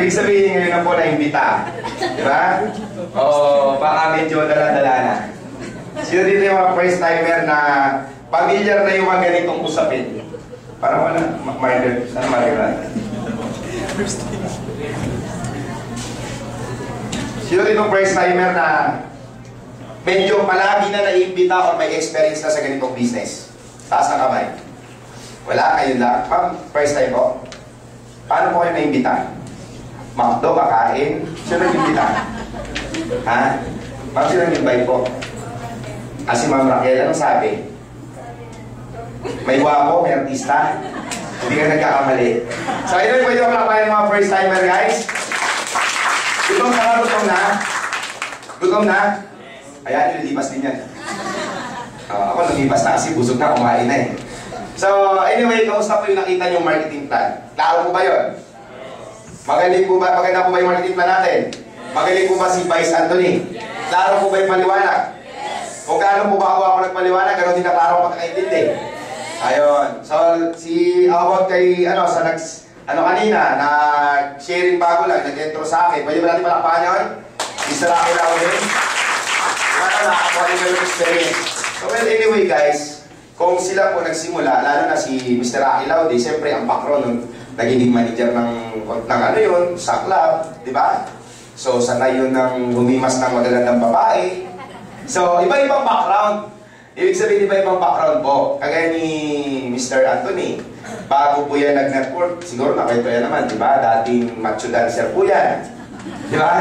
Ibig sabihin ngayon na po na-imbita. Di ba? O baka medyo dala-dala na. Sino dito yung mga first timer na familiar na yung mga ganitong usapin? Parang wala. Marker. Saan marker? Sino dito yung first timer na medyo palagi na naimbita or may experience na sa ganitong business? Taas na kamay. Wala, ayun lang. Ma'am, first time po. Paano po kayo naimbita? McDo, kakain? Sino nag-imbita? Ha? Ma'am, sino nag-invite po? Si Ma'am Raquel, anong sabi? May guwapo, may artista? Hindi ka nagkakamali. So, ito yung pwede mo kalakayan ng mga first timer, guys. Gutom na, gutom na. Gutom na? Ayan, nilipas din yan. Ako nilipas na kasi busog na, kumain na eh. So, anyway, kamusta po yung nakita niyong marketing plan? Klaro po ba yun? Magaling po ba, maganda po ba yung marketing plan natin? Magaling po ba si Vice Anthony? Klaro po ba yung paliwanag? Kung gaano po ba ako nagpaliwanag, gano'n din na klaro magkakaintindi. Ayun. So, si about kay, kanina, nag-sharing bago lang, nag-intro sa akin. Pwede ba natin palakpakan yun? Mr. Rocky Laudin? Nakakuha niyo yung experience. So, well, anyway guys, kung sila po nagsimula, lalo na si Mr. Rocky Laudin, siyempre ang background nun, naging manager ng ano yun, sa club, di ba? So, sanay yun ng humimas ng magagandang babae. So, iba-ibang background. Ibig sabihin, iba-ibang background po. Kagaya ni Mr. Anthony, bago po yan nag-network, siguro nakwento yan naman, di ba? Dating macho dancer po yan. Di ba?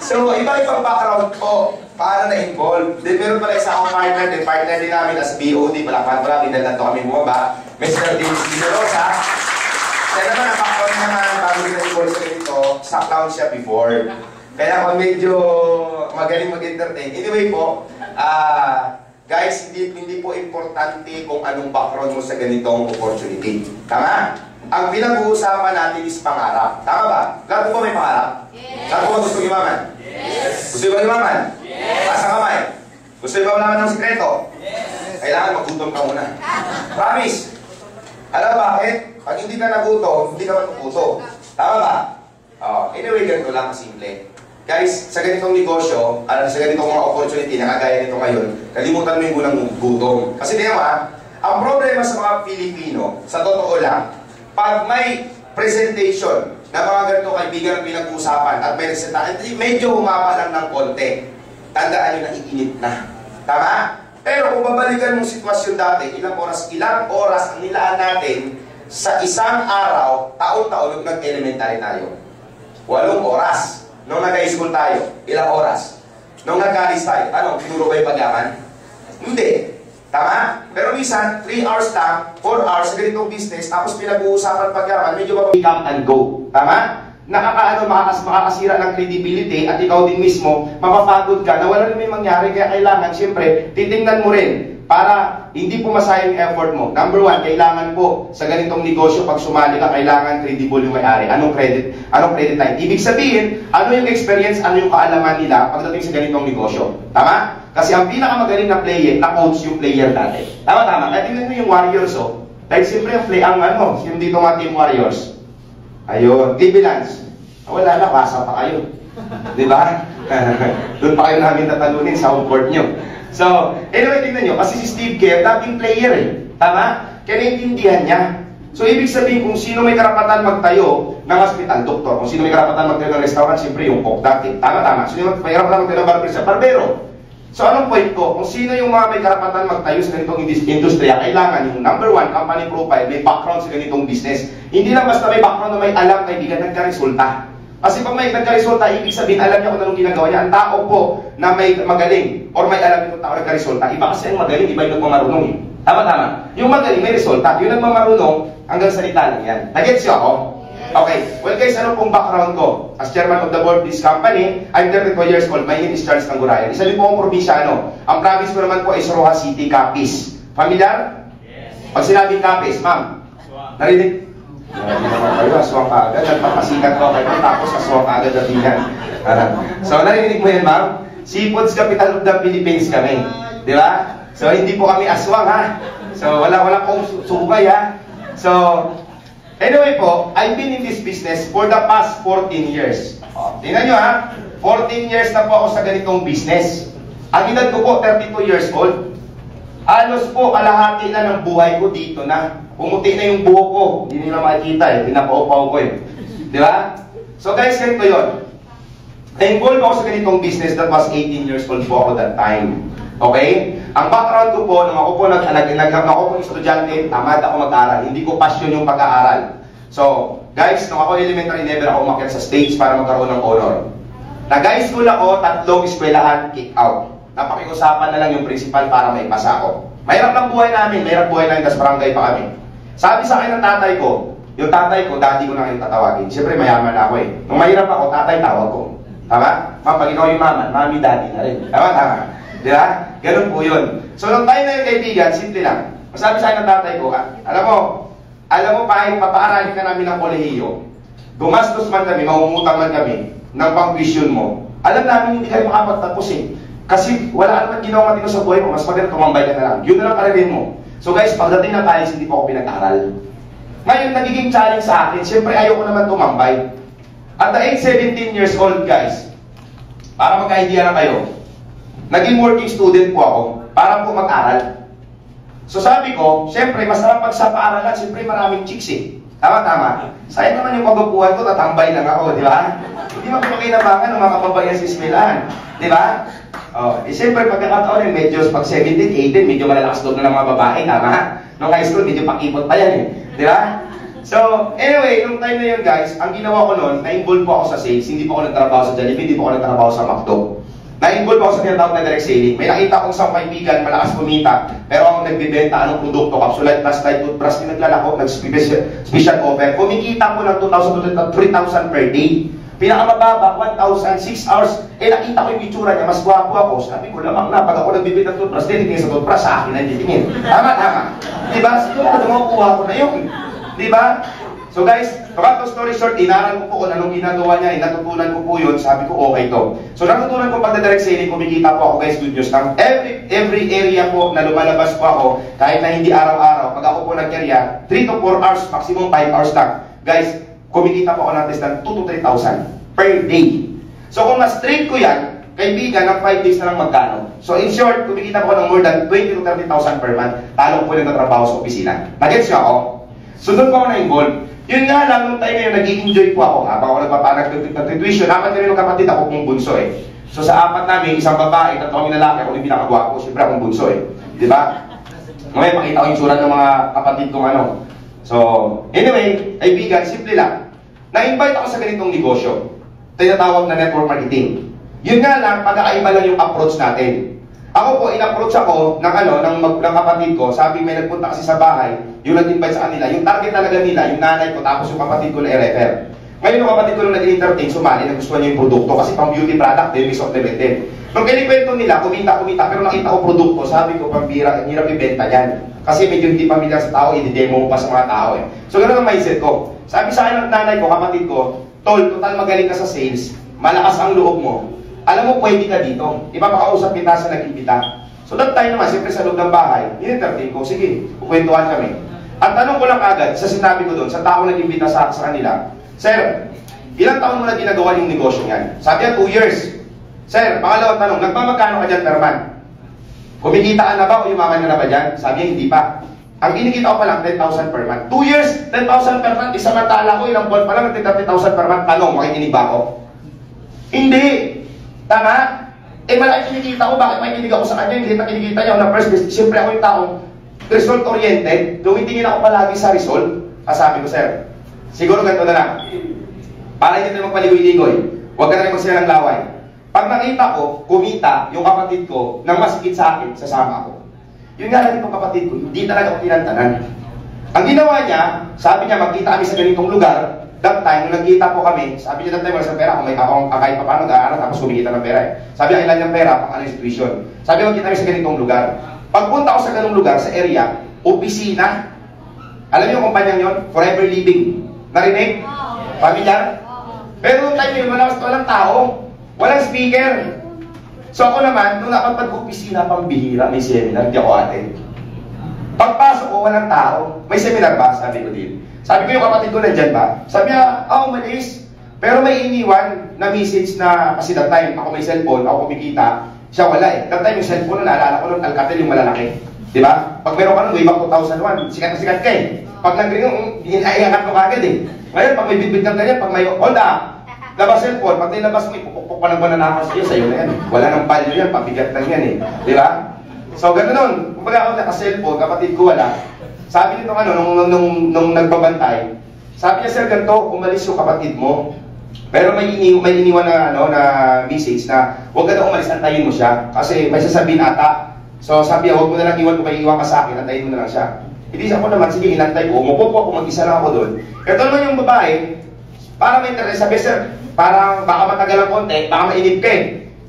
So, iba-ibang background po. Paano na-involve? Then, meron pala isa akong partner din namin as BOD, palakpan pala, pinagdato kami bumaba, Mr. Dennis Di Rosa. Kaya naman, ang background naman, bago na-involve sa ganito, sa clown siya before. Kaya ako medyo magaling mag-entertain. Anyway po, guys, hindi po importante kung anong background mo sa ganitong opportunity. Tama? Ang pinag-uusapan natin is pangarap. Tama ba? Lahat po ba may pangarap? Yes. Lahat po ba gusto yumaman? Yes. Gusto ba yumaman? Yes. Taas ang kamay. Gusto ba malaman ng sikreto? Yes. Kailangan magutom ka muna. Promise. Alam bakit? Pag hindi ka nagutom, hindi ka matututo. Tama ba? Anyway, ganito lang kasimple. Guys, sa ganitong negosyo, sa ganitong mga opportunity na kagaya nito ngayon, kalimutan mo yung unang gutom. Kasi diba, ang problema sa mga Pilipino, sa totoo lang, pag may presentation na mga ganito kaibigan ang pinag-uusapan at may reseta, medyo humaba lang ng konti. Tandaan nyo na iinit na. Tama? Pero kung babalikan mong sitwasyon dati, ilang oras ang nilaan natin sa isang araw, taon-taon nung nag-elementary tayo. 8 oras. Nung nag-high school tayo, ilang oras? Nung nag-college tayo, tinuro ba yung pagyaman? Hindi. Tama? Pero minsan, 3 hours lang, 4 hours sa ganitong business, tapos pinag-uusapan pagyaman, medyo ba come and go. Tama? Makakasira ng credibility at ikaw din mismo, mapapagod ka na wala rin may mangyari, kaya kailangan, siyempre, titingnan mo rin para hindi po masayang effort mo. Number 1, kailangan po sa ganitong negosyo, pag sumali ka, kailangan credible yung may-ari. Anong credit line? Ibig sabihin, ano yung experience, ano yung kaalaman nila pagdating sa ganitong negosyo. Tama? Kasi ang pinakamagaling na player, na-coach yung player natin. Tama. Kaya tingnan mo yung Warriors, Dahil siyempre yung dito mga Team Warriors. Ayun, TV Lance. Wala na, basa pa kayo. Di ba? Doon pa kayo namin tatalunin sa home court nyo. So, anyway, tingnan nyo, kasi si Steve Kerr, dating player Tama? Kaya naintindihan niya. So, ibig sabihin, kung sino may karapatan magtayo ng hospital, doktor. Kung sino may karapatan magtayo ng restaurant, siyempre yung cook dati. Tama. Sino may karapatan magtayo ng barber sa barbero. So, anong point ko? Kung sino yung mga may karapatan magtayo sa ganitong industriya, kailangan yung number 1, company profile, may background sa ganitong business. Hindi lang basta may background na may alam, kaibigan, nagkaresulta. Kasi pag may nagkaresulta, ibig sabihin, alam niya kung anong ginagawa niya. Ang tao po na may magaling or may alam itong tao nagkaresulta, iba kasi ang magaling, iba yung nagmamarunong Tama. Yung magaling, may resulta. Yung nagmamarunong, hanggang salita lang yan. Nag-gets niyo ako? Okay. Well guys, ano pong background ko? As chairman of the board of this company, I'm 32 years old. My name is Charles Tangurayan. Isa din po akong probinsyano. Ang province ko naman po is Rojas City, Capiz. Familiar? Yes. Pag sinabing Capiz, ma'am, narinig? Hindi naman kayo, aswang ka agad. Nagpapasikat ko kayo, tapos aswang ka agad natin yan. So, narinig mo yan, ma'am? Seafoods Capital of the Philippines kami. Di ba? So, hindi po kami aswang, ha? So, wala pong sumay, ha? So, Anyway po, I've been in this business for the past 14 years. Tingnan nyo ha, 14 years na po ako sa ganitong business. Ang edad ko po, 32 years old. Halos po, kalahati na ng buhay ko dito na. Pumuti na yung buhok ko. Hindi nila makikita eh, pinapaupaw ko eh. Di ba? So guys, ganito yun. Na-involve ako sa ganitong business that was 18 years old po ako that time. Okay? Ang background ko po, nung ako po ako po estudyante, tamad ako mag-aral. Hindi ko passion yung pag-aaral. So, guys, nung ako elementary, never ako umakyat sa stage para magkaroon ng honor. Nag-high school ako, 3 eskwelahan, kick out. Napakiusapan na lang yung principal para may pasa ako. Mahirap lang buhay namin, mahirap buhay namin, tas barangay pa kami. Sabi sa akin ng tatay ko, yung tatay ko, daddy ko na kayo tatawagin. Siyempre, mayaman ako eh. Nung mahirap ako, tatay tawag ko. Tama? Pag ikaw yung mama, mami, daddy na rin. Tama? Di ba? Ganun po yun. So, nung time na yung kaibigan, simple lang. Masabi sa akin ng tatay ko, alam mo, kahit papaaralin ka namin ng kolehiyo, gumastos man kami, mangungutang man kami, ng pang-tuition mo, alam namin hindi kayo makapagtapos eh. Kasi wala naman ginawa matino sa buhay mo, mas maganda tumambay ka na lang. Yun na lang kararin mo. So guys, pagdating na tayo, hindi pa ako pinag-aral. Ngayon, nagiging challenge sa akin, siyempre ayoko naman tumambay. At the age 17 years old, guys, para magka-idea na kayo, naging working student po ako para po mag-aral. So sabi ko, siyempre, masarap pag sa paaralan, siyempre maraming chicks eh. Tama. Sayang naman yung pagbubuhan ko, tatambay lang ako, di ba? Hindi mapapakinabangan ng mga kababayan sa eskwelahan. Di ba? Siyempre, pagkakataon medyo pag 17, 18, medyo malalakas doon na ng mga babae, tama? Nung high school, medyo pakipot pa yan eh. Di ba? So, anyway, nung time na yun guys, ang ginawa ko noon, na-involve po ako sa sales, hindi po ako nagtrabaho sa Jollibee, hindi po ako nagtrabaho sa McDo. Na-involve ako sa tinatawag na direct selling. May nakita akong isang kaibigan, malakas kumita, pero ako nagbibenta anong produkto, capsulite, flashlight, toothbrush, naglalako, nag-special offer. Kumikita po ng 2,000 to 3,000 per day. Pinakamababa, 1,000, 6 hours. Nakita ko yung itsura niya, mas gwapo ako. Sabi ko, lamang na, pag ako nagbibenta ng toothbrush, titingin sa toothbrush, sa akin na titingin. Tama. Diba? Siguro, makukuha ko na yun. Diba? So guys, to cut the story short, inaral ko po kung anong ginagawa niya, natutunan ko po yun, sabi ko okay to. So natutunan ko pag na-direct selling, kumikita po ako guys, good news lang. Every area po na lumalabas po ako, kahit na hindi araw-araw, pag ako po nag-area, 3 to 4 hours, maximum 5 hours lang. Guys, kumikita po ako ng test ng 2 to 3,000 per day. So kung na-straight ko yan, kaibigan, ng 5 days na lang magkano. So in short, kumikita po ako ng more than 20 to 30,000 per month, talo po yung natrabaho sa opisina. Nag-gets nyo ako? So doon po ako na-involve. Yun nga lang, nung time na yun, nag-i-enjoy po ako. Habang ako nagpapanag-tuition, apat kami ng kapatid, ako pong bunso eh. So sa apat namin, isang babae, 3 kami lalaki, ako yung pinakagwapo, siyempre akong bunso eh. Diba? Ngayon, pakita ko yung tsura ng mga kapatid kong ano. So, anyway, kaibigan, simple lang. Na-invite ako sa ganitong negosyo. Tinatawag na network marketing. Yun nga lang, pagkakaiba lang yung approach natin. Ako po, in-approach ako ng kapatid ko. Sabi, may nagpunta kasi sa bahay, yung nag-invite sa kanila. Yung target talaga nila, yung nanay ko, tapos yung kapatid ko na i-refer. Ngayon yung kapatid ko nung nag-entertain, sumali, nagustuhan niya yung produkto. Kasi pang beauty product, yung is of the method. Nung kinikwento nila, kumita, pero nakita ko produkto, sabi ko, pambira, hirap ibenta yan. Kasi medyo hindi pamilyar sa tao, i-demo pa sa mga tao eh. So, ganoon ang mindset ko. Sabi sa akin ng nanay ko, kapatid ko, Tol, total magaling ka sa sales, malakas ang loob mo. Alam mo, pwede ka dito. Ipapakausap kita sa nag-imbita. So that time naman, siyempre sa loob ng bahay, in-entertain ko, sige, kukwentuhan kami. At tanong ko lang agad, sa sinabi ko doon, sa tao nag-imbita sa kanila, Sir, ilang taon mo na ginagawa yung negosyo niyan? Sabi niya, 2 years. Sir, pangalawang tanong, nagmamagkano ka dyan per month? Kumikitaan na ba o yumaman na ba dyan? Sabi niya, hindi pa. Ang kinikita ko pa lang, 10,000 per month. 2 years, 10,000 per month. Isamantala ko, ilang buwan pa lang, 30,000 per month. Tanong, makikinig ba ako? Hindi. Tama? Malaki kinikita ko, bakit makikinig ako sa kanya? Hindi na kinikita niya. Na first, siyempre ako yung taong result-oriented. Tumitingin ako palagi sa result. Sabi ko, Sir, siguro ganito na lang. Para hindi tayo magpaligoy-ligoy. Huwag ka na rin magsila ng laway. Pag nakita ko, kumita yung kapatid ko nang mas higit sa akin, sasama ako. Yun nga lang itong kapatid ko, hindi talaga ako tinantanan. Ang ginawa niya, sabi niya, magkita kami sa ganitong lugar. That time, nung nagkita po kami, sabi niya that time, wala sa pera, kung may akong kahit pa paano, nag-aaral, tapos kumikita ng pera eh. Sabi niya, ilan niyang pera, pang ano yung situation. Sabi niya, magkita kami sa ganitong lugar. Pagpunta ko sa ganitong lugar, sa area, opisina. Alam niyo yung kumpanyang yun? Forever Living. Narinig? Familiar? Pero nung time yun, walang tao. Walang speaker. So ako naman, nung nakapag-opisina, pambihira, may seminar, di ako atin. Pagpasok ko, ko, walang tao. May seminar ba? Sabi ko din. Sabi ko yung kapatid ko nandyan ba? Sabi niya, umalis. Pero may iniwan na message na, kasi that time, ako may cellphone, ako kumikita, siya wala eh. That time yung cellphone na naalala ko nun, Alcatel yung malalaki. Di ba? Pag meron ka nun, way back 2001, sikat na sikat ka eh. Pag nag-ring, iangat mo kagad eh. Ngayon, pag may bitbit kang ganyan, pag may, hold up, labas cellphone, pag nilabas mo, ipupukpuk pa ng bananakas sa'yo na yan. Wala nang value yan, pabigat lang yan eh. Di ba? So, gano'n nun. Kung ako naka-cellphone, kapatid ko wala. Sabi nito nung nagbabantay, sabi niya, sir, ganito, umalis yung kapatid mo. Pero may iniwan na, na message na huwag ka na umalis, antayin mo siya. Kasi may sasabihin ata. So sabi niya, huwag mo na lang iwan kung may iwan ka sa akin, antayin mo na lang siya. Hindi ako naman, sige, inantay ko. Umupo po ako, mag-isa lang ako doon. Ito naman yung babae, para may interest, sabi, sir, parang baka matagal ang konti, baka mainip ka eh.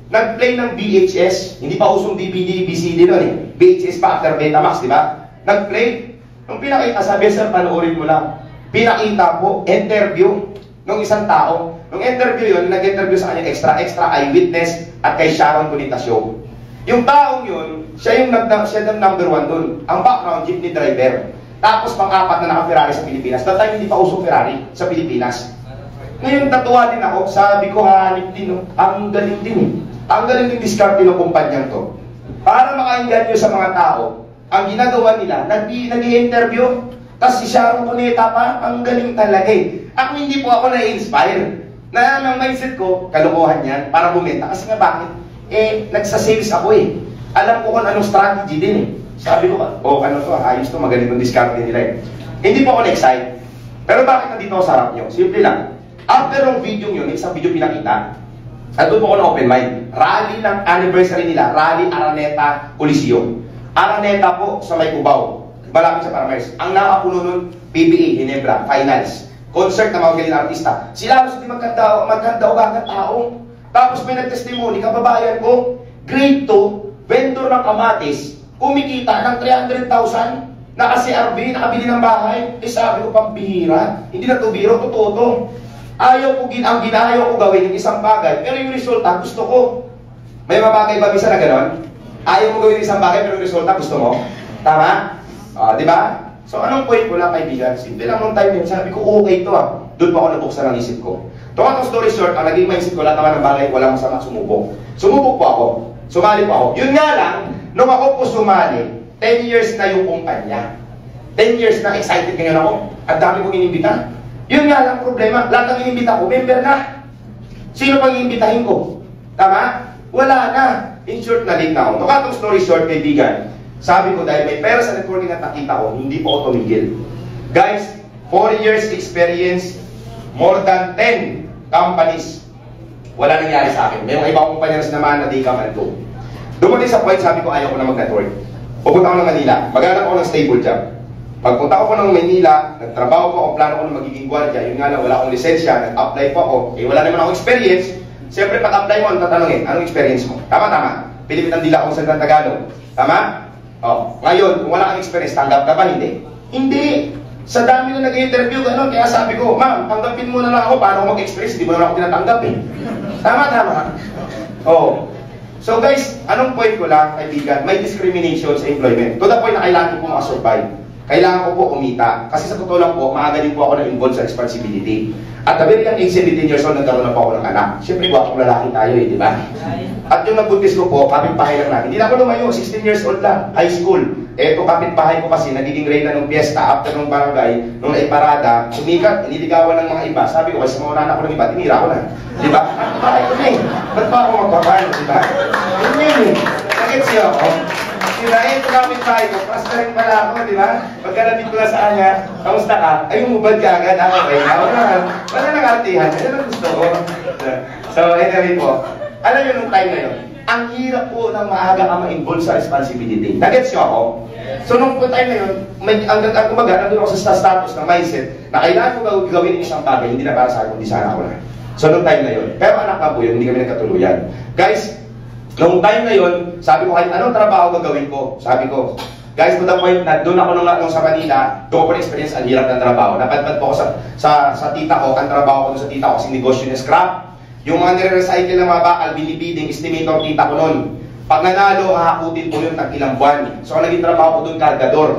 Nag-play ng VHS, hindi pa usong DVD, BCD doon eh. VHS pa after Betamax, di ba? Nag-play. Nung pinakita, sabi, sir, panoorin mo lang. Pinakita po, interview ng isang tao. Nung interview yun, nag-interview sa kanya extra eyewitness at kay Sharon Cunita Show. Yung taong yun, siya yung number 1 doon. Ang background, jeepney driver. Tapos pang-apat na naka-Ferrari sa Pilipinas. That time, hindi pa usong Ferrari sa Pilipinas. Ngayon, tatuwa din ako. Sabi ko, hanip din. Ang galing din eh. Ang galing din diskarte ng kumpanyang to. Para makainganyo sa mga tao, ang ginagawa nila, nag-i-interview. Tapos si Sharon Cunita pa, ang galing talaga eh. Ako hindi po ako na-inspire. Na ang mindset ko, kalokohan yan, para bumenta. Kasi nga bakit? Eh, nagsasales ako eh. Alam ko kung anong strategy din eh. Sabi ko, ano to, ayos to, magaling yung diskarte nila eh. Hindi po ako na-excite. Pero bakit nandito ako sa harap nyo? Simple lang. After ng video yun, isang video pinakita, at doon po ako na open mind. Rally ng anniversary nila, Rally Araneta Coliseum. Araneta po sa May Cubao. Malapit sa Paramers. Ang nakapuno nun, PBA, Ginebra, Finals. Concert na mga galing artista. Sila halos hindi magkanda o tao. Tapos may nag-testimony, kababayan ko, grade 2, vendor ng kamatis, kumikita ng 300,000, naka-CRV, nakabili ng bahay. Eh sabi ko, pambihira. Hindi na to biro, totoo to. Ang ginayaw ko gawin yung isang bagay, pero yung resulta, gusto ko. May mga bagay ba bisa na gano'n? Ayaw mo gawin yung isang bagay, pero yung resulta, gusto mo? Tama? Di ba? So, anong point ko lang, kaibigan? Simple lang nung time yun, sabi ko, okay to ah. Doon pa ako nabuksan ang isip ko. Tumatong story short, ang naging mindset ko, lahat naman ng bagay, walang masama, sumubok. Sumubok po ako. Sumali po ako. Yun nga lang, nung ako po sumali, 10 years na yung kumpanya. 10 years na excited ngayon ako. Ang dami kong inimbita. Yun nga lang problema, lahat ng inimbita ko, member na. Sino pang inimbitahin ko? Tama? Wala na. In short, na-late na ako. Tumatong story short, kaibigan. Sabi ko, dahil may pera sa networking at nakita ko, hindi po ako tumigil. Guys, 4 years experience, more than 10 companies. Wala nangyari sa akin. May mga ibang kumpanya na sinamahan na di ka man to. Dumating sa point, sabi ko, ayaw ko na mag-network. Pupunta ako ng Manila. Maghanap ako ng stable job. Pagpunta ako ng Manila, nagtrabaho ko ako, plano ko na magiging gwardiya. Yun nga lang, wala akong lisensya, nag-apply po ako. Eh, wala naman akong experience. Siyempre, pag-apply mo, ang tatanungin, anong experience mo? Tama. Pilipit ang dila akong salita Tagalog. Tama? Ngayon, kung wala kang experience, tanggap ka ba? Hindi. Hindi. Sa dami na nag-interview, gano'n, kaya sabi ko, ma'am, tanggapin mo na lang ako, paano ako mag-experience? Hindi mo na ako tinatanggap eh. Tama. So guys, anong point ko lang, kaibigan, may discrimination sa employment. To the point na kailangan ko po makasurvive. Kailangan ko po kumita. Kasi sa totoo lang po, maaga din po ako na-involved sa responsibility. At the very young age, 17 years old, nagkaroon na po ako ng anak. Siyempre, gwapong lalaki tayo eh, di ba? At yung nagbuntis ko po, kapitbahay lang namin. Hindi na ako lumayo, 16 years old lang, high school. Eto, kapitbahay ko kasi, nagiging reyna ng piyesta, after ng barangay, nung naiparada, sumikat, iniligawan ng mga iba. Sabi ko, kasi mauna na ako ng iba, tinira ko na. Di ba? Kapitbahay ko na eh. Ba't pa ako magpapano, di ba? Yun eh. Nakit siya ako. Sinayin ko kapitbahay ko, pasta rin pala ako, di ba? Pagkalapit ko na sa kanya, kamusta ka? Ay, umubad ka agad, okay. Wala nang artihan, yan ang gusto ko. So, anyway po, alam nyo nung time na yun, ang hirap po ng maaga ka ma-involve sa responsibility. Nagets nyo ako? So, nung time na yun, kumbaga, nandun ako sa status ng mindset na kailangan ko gawin yung isang bagay, hindi na para sa akin, kundi sana ako na. So, nung time na yun, pero anak na po yun, hindi kami nagkatuluyan. Guys, nung time na yun, sabi ko, kahit anong trabaho gagawin ko, sabi ko, guys, to the point na doon ako nung sa Manila, doon ko na-experience ang hirap ng trabaho. Napadpad po ako sa tita ko, ang trabaho ko sa tita ko kasi negosyo ni scrap. Yung mga nire-recycle ng mga bakal, binibiding, estimator tita ko noon. Pag nanalo, hahakutin ko yun tag ilang buwan. So, naging trabaho ko doon, kargador.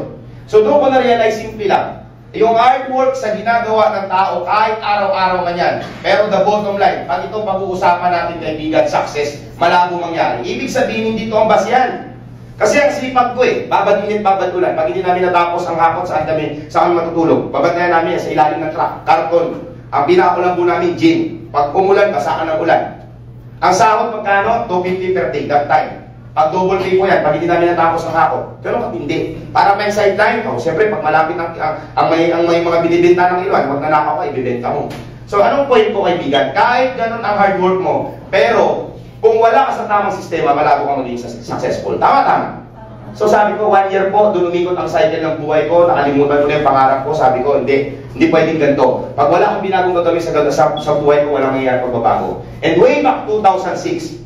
So doon ko na-realize simple lang. Yung hard work sa ginagawa ng tao, kahit araw-araw man yan. Pero the bottom line, pag ito pag-uusapan natin kaibigan, success, malabo mangyari. Ibig sabihin, hindi ito ang basyan. Kasi ang sipag ko babad init, babad ulan. Pag hindi namin natapos ang hapon, saan kami matutulog? Babad na namin sa ilalim ng truck, karton. Ang pinakakulang po namin, gin. Pag umulan, basaan ng ulan. Ang sahod magkano? 250 per day, that time. Pag double pay po yan, pag hindi namin natapos ang hapon. Pero pag hindi, para may sideline, siyempre pag malapit ang may mga binibenta ng ilan, wag na nakaw ka, ibibenta mo. So anong point ko kaibigan? Kahit ganun ang hard work mo, pero kung wala ka sa tamang sistema, malabo kang maging successful. Tama. So sabi ko, 1 year po, doon umikot ang cycle ng buhay ko, nakalimutan ko na yung pangarap ko, sabi ko, hindi pwedeng ganito. Pag wala akong binagong gagawin sa buhay ko, walang nangyayari pagbabago. And way back 2006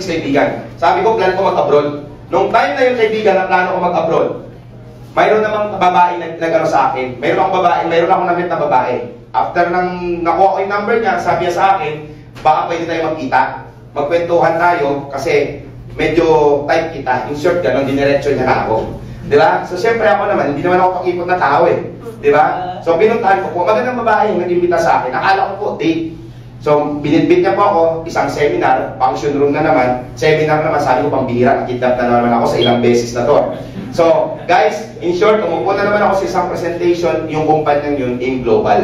kaibigan, sabi ko, plan ko mag-abroad. Nung time na yun kaibigan, na plano ko mag-abroad, mayroon namang babae nag-ano sa akin, mayroon akong namit na babae. After nang nakuha ko yung number niya, sabi niya sa akin, baka pwede tayo magkita, magkwentuhan tayo, kasi medyo type kita. In short, gano'n, diniretso niya na ako. Diba? So, siyempre ako naman, hindi naman ako pakipot na tao Diba? So, pinuntahan ko po, magandang babae yung nag-imbita sa akin. Akala ko po, date. So, binitbit niya po ako, isang seminar, function room na naman, seminar naman, sabi ko, pambihira, nakidnap na naman ako sa ilang beses na to. So, guys, in short, umupo na naman ako sa isang presentation, yung kumpanyang yun, in global.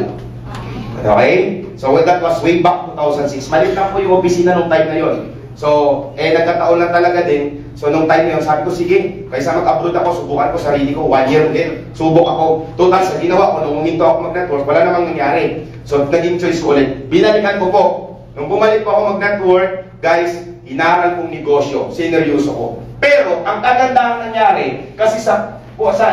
Okay? So, that was way back 2006. Malit lang po yung opisina nung time na yun. So, nagkataon lang talaga din. So, nung time na yun, sabi ko, sige, kaysa mag-abroad ako, subukan ko sarili ko, 1 year ulit. Subok ako. Total, sa ginawa ko, nung huminto ako mag-network, wala namang nangyari. So, naging choice ko ulit. Binalikan ko po. Nung bumalik po ako mag-network, guys, inaral kong negosyo. Sineryoso ko. Pero, ang kagandahan nangyari, kasi sa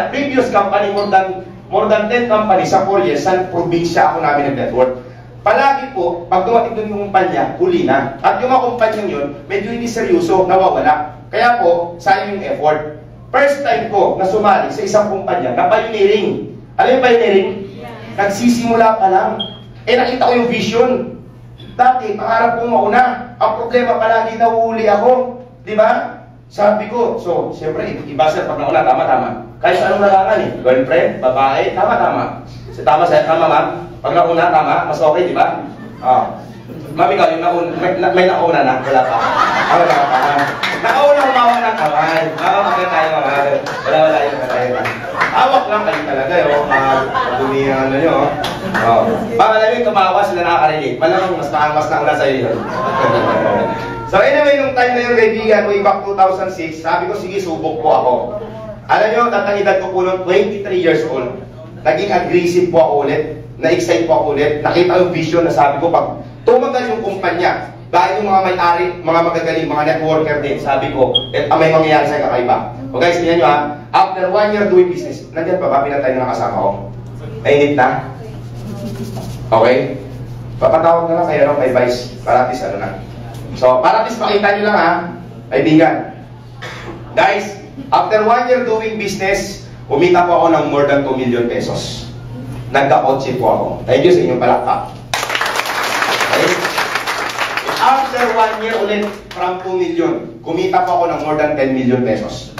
previous company, more than 10 companies sa 4 years, sa probinsya ako namin nag-network. Palagi po, pag dumating doon yung kumpanya, huli na. At yung mga kumpanyang yun, medyo hindi seryoso, nawawala. Kaya po, sayang yung effort. First time ko na sumali sa isang kumpanya na pioneering. Alam yung pioneering? Nagsisimula pa lang. Nakita ko yung vision. Dati, pangarap kong mauna. Ang problema palagi, nahuhuli ako. Di ba? Sabi ko, so, siyempre, iba sir, pag nauna, tama. Kahit sa anong larangan girlfriend, babae, tama. Tama sir, tama ma'am. Pag nauna, tama, mas okay, di ba? Ma'am, ikaw, yung nauna, may nauna na, wala pa. Wala pa. Nauna, umawa ng kamay. Maganda tayo, wala yung tayo. Hawak lang kayo talaga, pag-dumi ang ano nyo. Baka alam yung tumawa, sila nakakarinig. Malamang mas nauna sa'yo yun. So anyway, nung time na yun, kaibigan, way back 2006, sabi ko, sige, subok po ako. Alam nyo, tatangidad ko po noong 23 years old. Naging aggressive po ako ulit. Na-excite po ako ulit. Nakita yung vision na sabi ko, pag tumagal yung kumpanya, dahil yung mga may-ari, mga magagaling, mga networker din, sabi ko, may mangyayari sa kakaiba. So guys, tingnan nyo after 1 year doing business, nandiyan pa ba? Pinatay na nakasama ko. Mainit na? Okay? Papatawag na lang kayo kay Vice. Para at least So, para at least makita nyo lang kaibigan. Guys, after 1 year doing business, umita po ako ng more than 2 million pesos. Nagka-kotse po ako. Thank you sa inyong palakpak. Okay? After 1 year ulit, from 2 million, kumita po ako ng more than 10 million pesos.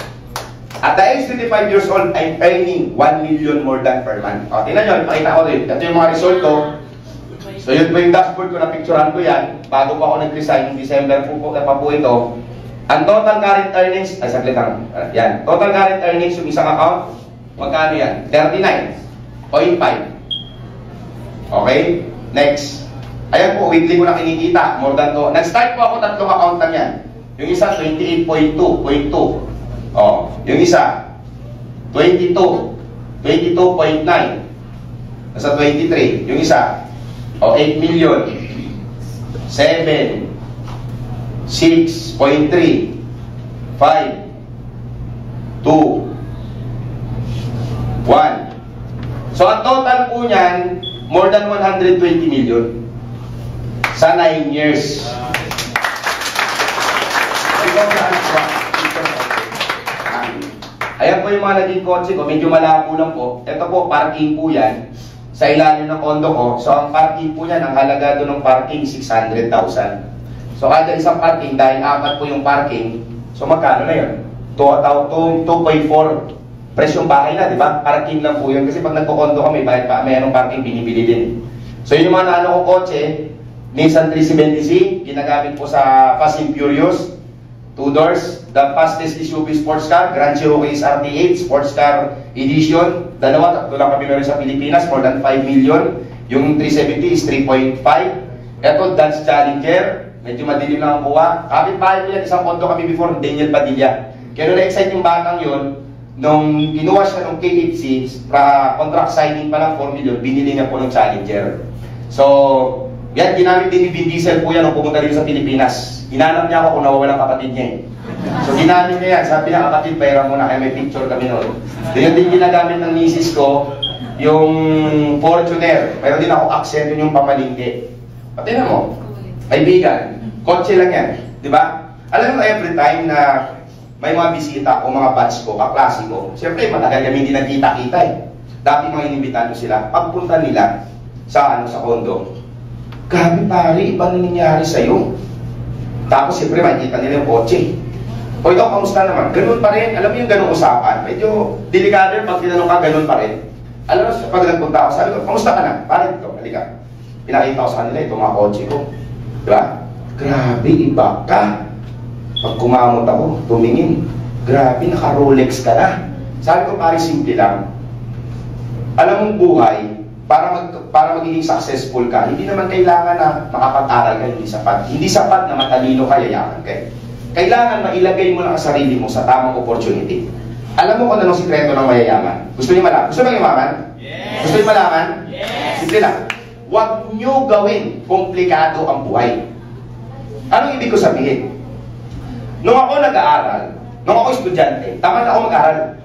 At the age 25 years old, I'm earning 1 million more than per month. Tingnan nyo, ipakita ko rin. Ito yung mga result ko. So yun po yung dashboard ko, na-picturean ko yan. Bago po ako nag-resign, December po po ito. Ang total current earnings, saglit lang. Yan. Total current earnings, yung isang account, magkano yan? 39.5. Okay? Next. Ayan po, weekly ko na kinikita. More than to. Nag-start po ako 3 account lang yan. Yung isa, 28.2. Yung isa, 22. 22.9. Nasa 23. Yung isa, 8 million. 7. 6.3, 5, 2, 1. So, ang total po niyan, more than 120 million sa 9 years. Ayan po yung mga naging kotse ko. Medyo malabo lang po. Ito po, parking po yan. Sa ilalim ng kondo ko. So, ang parking po niyan, ang halaga doon ng parking, 600,000. So, kada isang parking, dahil 4 po yung parking, so magkano na yun? 2.4 presyong bahay na, di ba? Parking lang po yun. Kasi pag nagko-condo kami, bayad pa, mayroong parking binibili din. So yun yung mga naano ko kotse, Nissan 370Z, ginagamit po sa Fast and Furious, 2 doors, the fastest SUV sports car, Grand Cherokee SRT8, sports car edition, dalawa, tatlo lang kami meron sa Pilipinas, more than 5 million. Yung 370 is 3.5. Ito, Dodge Challenger, medyo madilim lang ang buwa. Kapit-bahay ko yan, isang kondo kami before, Daniel Padilla. Kaya na-excite yung batang yun, nung kinuha siya ng KFC, contract signing pa lang 4 million, binili niya po ng Challenger. So, yan, ginamit din ni Vin Diesel po yan nung pumunta rin sa Pilipinas. Hinanap niya ako kung nawawalang kapatid niya eh. So, ginamit niya yan. Sabi niya, kapatid, bayaran muna kaya may picture kami noon. Yun din ginagamit ng misis ko, yung Fortuner. Mayroon din ako accent, yun yung pamalingki. Pati na mo, kaibigan, kotse lang yan. Di ba? Alam mo, every time na may mga bisita o mga batch ko, kaklase ko, siyempre, matagal kami hindi nagkita-kita eh. Dati mga inimbitado sila, pagpunta nila sa kondo, grabe pare, iba na nangyari sa'yo. Tapos siyempre, makikita nila yung kotse. O ikaw, kamusta naman? Ganun pa rin. Alam mo yung ganung usapan. Medyo delikado pag tinanong ka, ganun pa rin. Alam mo, pag nagpunta ako, sabi ko, kamusta ka na? Pare, ito, halika. Pinakita ko sa kanila, ito mga kotse ko. Diba? Grabe, iba ka. Pag kumamot ako, tumingin. Grabe, naka-Rolex ka na. Sabi ko, pare, simple lang. Alam mong buhay, para magiging successful ka, hindi naman kailangan na makapag-aral ka, hindi sapat. Hindi sapat na matalino ka, yayaman ka. Kailangan mailagay mo lang ang sarili mo sa tamang opportunity. Alam mo kung anong sikreto ng mayayaman? Gusto niyo malaman? Gusto niyo yumaman? Yes! Gusto niyo malaman? Yes! Simple lang. Huwag niyo gawin komplikado ang buhay. Anong ibig ko sabihin? Nung ako nag-aaral, nung ako estudyante, tamad ako mag-aaral.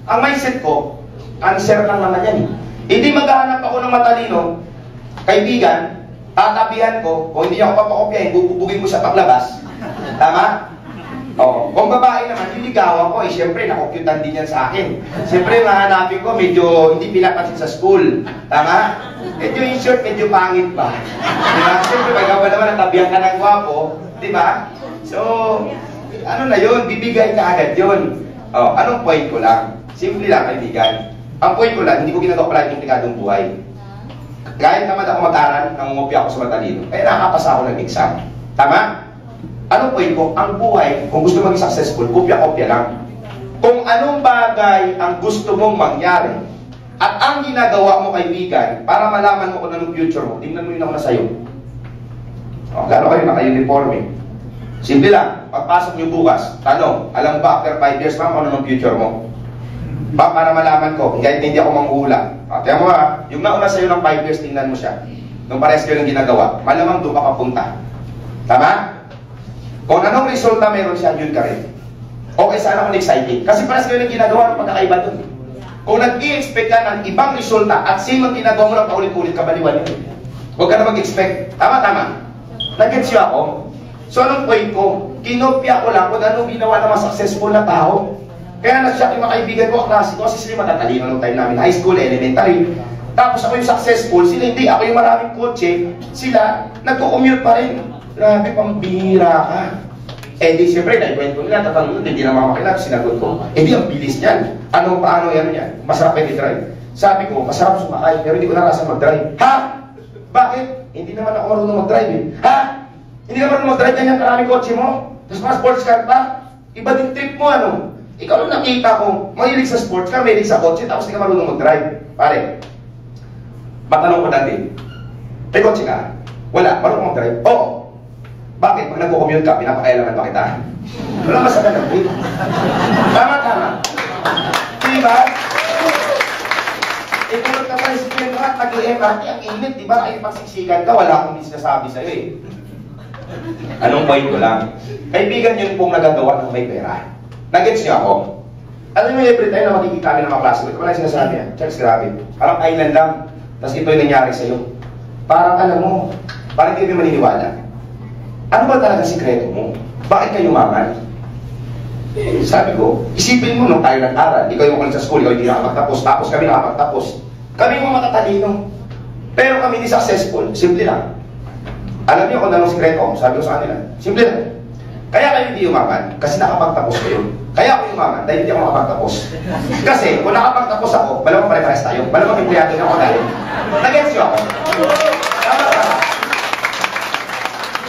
Ang mindset ko, answer lang naman yan eh. Hindi maghahanap ako ng matalino, kaibigan, tatabihan ko, kung hindi ako papakopyahin, bubugin ko sa paglabas. Tama? Oo. Kung babae naman, liligawan ko, siyempre, nakukyutan din yan sa akin. Siyempre, mahanapin ko, medyo hindi pinapansin sa school. Tama? Medyo in short, medyo pangit ba? Diba? Siyempre, pagkawa naman, natabihan ka ng gwapo. Diba? So, ano na yun? Bibigay ka agad yun. Oh, anong point ko lang? Simple lang, kaibigan. Ang point ko lang, hindi ko ginagawa pala yung komplikadong buhay. Kahit naman ako mag-aral, nangungopia ako sa matalino, kaya nakakapasa ako ng exam. Tama? Anong point ko? Ang buhay, kung gusto maging successful, kopya-kopya lang. Kung anong bagay ang gusto mong mangyari, at ang ginagawa mo, kaibigan, para malaman mo kung anong future mo, tingnan mo yun ako na sa'yo. O, lalo kayo naka-uniforme. Simple lang, pagpasok niyo bukas, tanong, alam ba after 5 years na kung anong future mo? Para malaman ko, kahit hindi ako manghula. Kaya mo ha, yung nauna sa'yo ng 5 years, tingnan mo siya. Nung pares kayo ng ginagawa, malamang doon ka papunta. Tama? Kung anong resulta meron siya, yun ka rin. Okay, sana akong exciting. Kasi pares kayo ng ginagawa, ng pagkakaiba doon. Kung nag-i-expect ka ng ibang resulta at same ang ginagawa mo lang paulit-ulit, kabaliwan yun. Huwag ka na mag-expect. Tama. Nag-gets yun ako. So anong point ko? Kinopya ko lang kung anong ginawa ng mga successful na tao. Kaya nag-shock yung mga kaibigan ko, klase ko, kasi sila matatalino nung time namin, high school, elementary. Tapos ako yung successful, sila hindi. Ako yung maraming kotse, sila nagko-commute pa rin. Grabe, pambihira ka. Eh di siyempre, naikwento nila, tatanong hindi na mamakilap, sinagot ko. Eh di, ang bilis niyan. Paano yan yan? Masarap pwede drive. Sabi ko, masarap sumakay, pero hindi ko narasan mag-drive. Ha? Bakit? Hindi naman ako marunong mag-drive eh. Ha? Hindi naman marunong mag-drive, ganyan karaming kotse mo? Tapos mga sports car pa? Iba din trip mo, ano? Ikaw nung nakita ko, mahilig sa sports car, mahilig sa kotse, tapos hindi ka marunong mag-drive. Pare, matanong ko dati, may kotse ka? Wala, marunong mag-drive? Oo. Bakit? Pag nagko-commute ka, pinapakailangan ba kita? Wala ka sa ganun. Tama. Diba? Kung nagka-president ka, nag-MRT, ang init, diba? Ay, pagsiksikan ka, wala akong sinasabi sa'yo eh. Anong point ko lang? Kaibigan yun pong nagagawa ng may pera. Nag-gets niyo ako? Alam niyo, every time na makikita kami ng mga klase, ito wala yung sinasabi yan. Charles, grabe. Parang island lang. Tapos ito yung nangyari sa'yo. Parang alam mo, parang hindi kami maniniwala. Ano ba talaga sikreto mo? Bakit kayo yumaman? Sabi ko, isipin mo nung tayo nag-aral. Ikaw yung kulit sa school, ikaw hindi nakapagtapos. Tapos kami nakapagtapos. Kami mga matatalino. Pero kami hindi successful. Simple lang. Alam niyo kung anong sikreto? Sabi ko sa kanila. Simple lang. Kaya kayo hindi umaman, kasi nakapagtapos kayo. Kaya ako umaman, dahil hindi ako nakapagtapos. Kasi kung nakapagtapos ako, malamang pare-pares tayo. Malamang empleyado na ako dahil. Nag-gets nyo ako? Tama ba?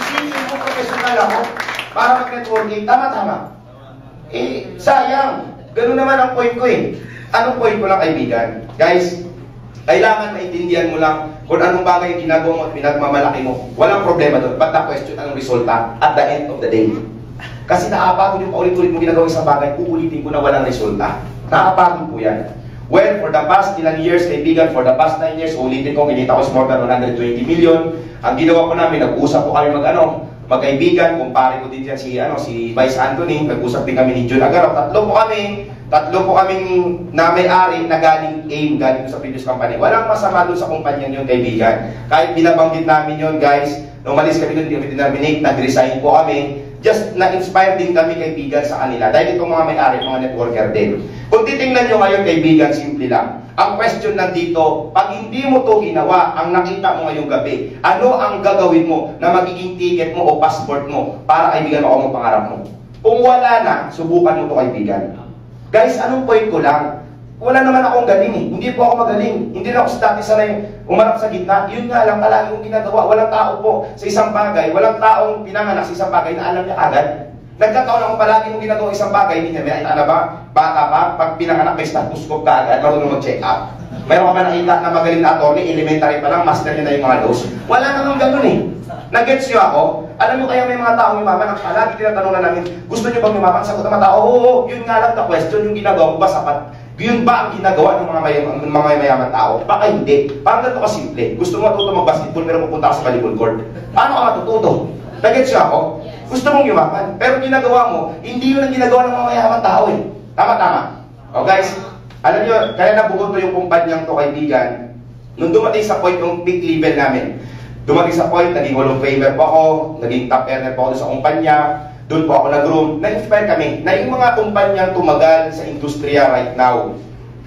Hindi mo professional ako para mag-networking. Tama-tama. Eh, sayang. Ganun naman ang point ko eh. Anong point ko lang, kaibigan? Guys, kailangan maintindihan mo lang kung anong bagay yung ginagawa mo at pinagmamalaki mo. Walang problema doon. But the question, anong resulta at the end of the day? Kasi nakapagod yung paulit-ulit mo ginagawa isang bagay, uulitin ko na walang resulta. Nakapagod po yan. Well, for the past ilang years, kaibigan, for the past 9 years, ulitin ko, kinita ko more than 120 million. Ang ginawa ko namin, nag-usap po kami magkaibigan, kumpare ko din yan si Vice Anthony, nag-usap din kami ni Jun Agaraw. Tatlo po kaming na may-ari na galing AIM, galing sa previous company. Walang masama doon sa kumpanya yun, kaibigan. Kahit binabanggit namin yun, guys, nung umalis kami doon, kami dinarminate, nag-resign po kami. Just na-inspire din kami, kaibigan, sa kanila. Dahil itong mga may-ari, mga networker din. Kung titingnan nyo ngayon, kaibigan, simple lang. Ang question nandito, pag hindi mo to ginawa, ang nakita mo ngayong gabi, ano ang gagawin mo na magiging ticket mo o passport mo para, kaibigan, makuha mo pangarap mo? Kung wala na, subukan mo to, kaibigan. Guys, anong point ko lang? Wala naman akong galing eh. Hindi po ako magaling. Hindi na ako sa dati sanay umarap sa gitna. Yun nga lang, palagi kong ginagawa. Walang tao po sa isang bagay. Walang taong pinanganak sa isang bagay na alam niya agad. Nagkataon ako palagi kong ginagawa isang bagay. Hindi niya, may na ba? Bata pa, pag pinanganak may stethoscope ka agad, marunong mag-check up. Mayroon ka ba nakita na magaling na attorney, elementary pa lang, master niya na yung mga laws? Wala namang ganun eh. Nag-gets niyo ako? Alam niyo kaya may mga taong yumaman, ang palagi tinatanong na namin, gusto niyo bang yumaman? Sagot ng mga tao, oo, yun nga lang the question, yung ginagawa ko ba sapat? Yun ba ang ginagawa ng mga mayaman tao? Baka hindi. Parang ganito kasimple. Gusto mo matuto mag-basketball pero pupunta ka sa volleyball court. Paano ka matututo? Nag-gets niyo ako? Gusto mong yumaman, pero ginagawa mo, hindi yun ang ginagawa ng mga mayaman tao eh. Tama-tama. O guys, alam niyo, kaya nabugot ko yung kumpanyang to, kaibigan. Nung dumating sa point yung peak level namin, dumating sa point, naging hall of famer po ako, naging top earner po ako sa kumpanya, doon po ako nag-room, na-inspire kami na yung mga kumpanyang tumagal sa industriya right now,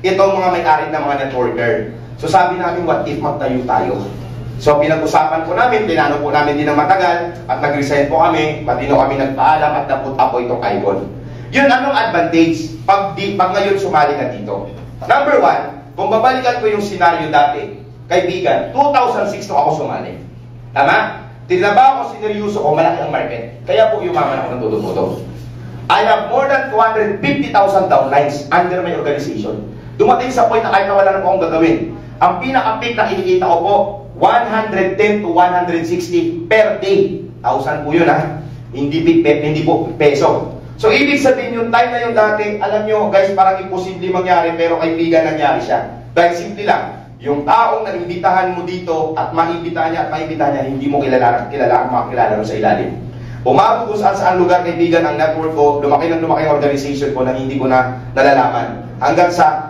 itong mga may-ari ng mga networker. So sabi namin, what if magtayo tayo? So pinag-usapan po namin, tinanong po namin din ng matagal, at nag-resign po kami, matino kami nagpaalam at napunta po itong Icon. Yun, anong advantage pag ngayon sumali ka dito? Number one, kung babalikan ko yung scenario dati, kaibigan, 2006 to ako sumali. Tama? Tinabaho ko, sineryoso ko, malaki ang market. Kaya po yumaman ako ng tutututo. I have more than 250,000 downlines under my organization. Dumating sa point na kahit na wala na po akong gagawin. Ang pinaka-peak na kinikita ko po, 110 to 160 per day. 1,000 po yun ha. Hindi po peso. So, ibig sabihin yung time na yung dati, alam nyo guys, parang imposible mangyari, pero kaibigan nangyari siya. Dahil simple lang, yung taong naimbitahan mo dito at maimbitahan niya, hindi mo kilala ang makilala mo sa ilalim. Umabot ko saan lugar, kaibigan, ang network ko, lumaki ang organization ko na hindi ko na nalalaman. Hanggang sa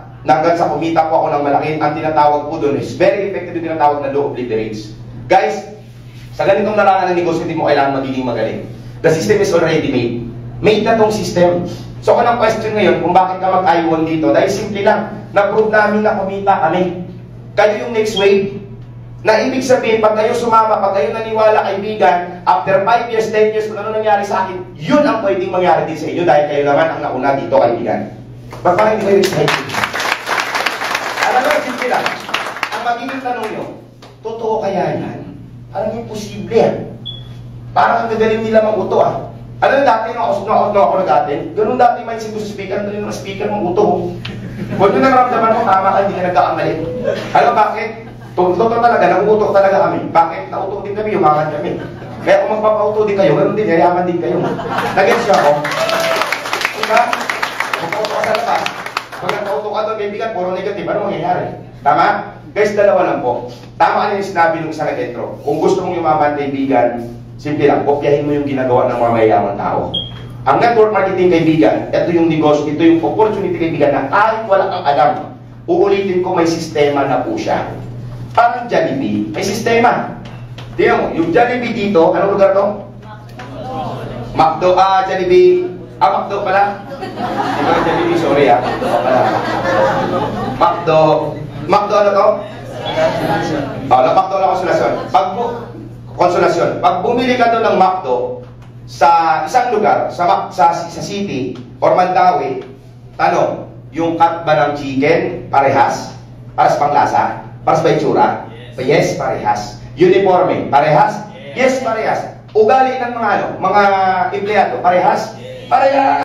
kumita po ako ng malaki, ang tinatawag po doon is very effective yung tinatawag na law of leverage. Guys, sa ganitong larangan ng negosyo, hindi mo kailangan magiging magaling. The system is already made. Made na tong system. So, kung ang question ngayon, kung bakit ka mag-I1 dito, dahil simple lang, na-prove namin na kumita kami. Kayo yung next wave. Na ibig sabihin, pag kayo sumama, pag kayo naniwala, kaibigan, after 5 years, 10 years, kung ano nangyari sa akin, yun ang pwedeng mangyari din sa inyo dahil kayo naman ang nauna dito, kaibigan. Ba't parang hindi kayo excited? Alam mo, simple lang. Ang magiging tanong nyo, totoo kaya yan? Alam mo, posible yan. Parang ang gagaling nila mag-uto ah. Alam mo, dati nung ako nag-atin, ganun dati mindset ko sa speaker, ganun ng speaker mag-uto. Huwag nyo naramdaman mo, tama ka, hindi ka nagkakamali. Alam bakit? Totoo talaga, nauutok talaga kami. Bakit? Nauutok din kami, yumaman kami. Kaya kung magpapauto din kayo, ganun din, yayaman din kayo. Nag-gets nyo ako? Diba? Magpauto ka sa labas. Pag nagpauto ka doon, kaibigan, puro negative, ano mangyayari? Tama? Guys, dalawa lang po. Tama ka yung sinabi nung isa nag-intro. Kung gusto mong yumaman, kaibigan, simple lang, kopyahin mo yung ginagawa ng mga mayayamang tao. Ang network marketing, kaibigan, ito yung negosyo, ito yung opportunity, kaibigan, na kahit wala kang alam, uulitin ko, may sistema na po siya. Parang Jollibee, may sistema. Tingnan mo, yung Jollibee dito, anong lugar to? McDo, Jollibee, McDo pala. Hindi ba Jollibee, sorry McDo ano to? McDo lang konsolasyon. Pag bumili ka doon ng McDo, sa isang lugar, sa city, or Mandawi, tanong, yung cut ba ng chicken, parehas? Para sa panglasa? Para sa itsura? Yes, parehas. Uniforme, parehas? Yes, parehas. Ugali ng mga empleyado, parehas? Parehas.